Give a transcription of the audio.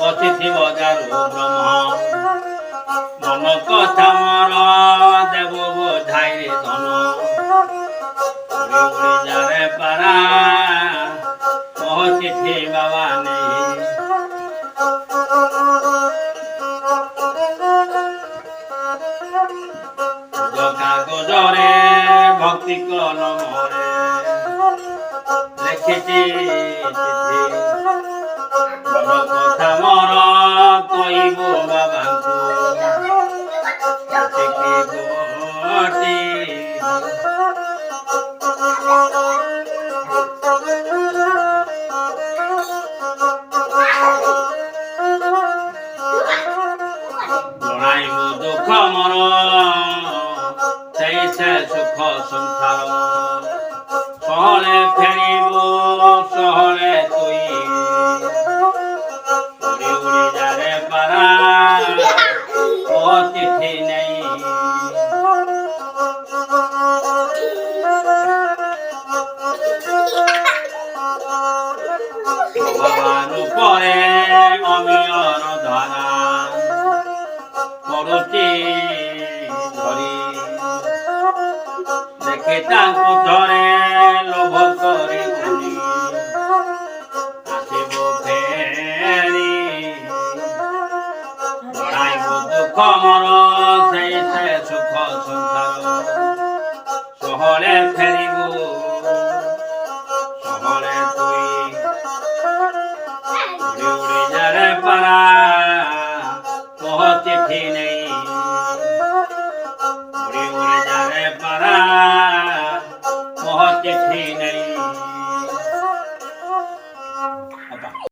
অতিথি বজারু ব্রহ্ম মন কথা মর দেব বোঝাই রে ধন উড়ি উড়ি যারে পারা অতিথি বাবা নেই কাগজরে ভক্তি কলমরে লেখিছি বড় কথা মর কইব বাবাଙ୍କୁ গতি জଣାইব দুঃখ মর সেই সে সুখ সংসার সহলে ফেরিব সহলে তুই উড়ি উড়ি যারে পারা অতিথি নেই ভগবান উপরে অমিয়র ধারা କରୁଛି ଧରି ଦେଖେ ତାଙ୍କୁ ଧରେ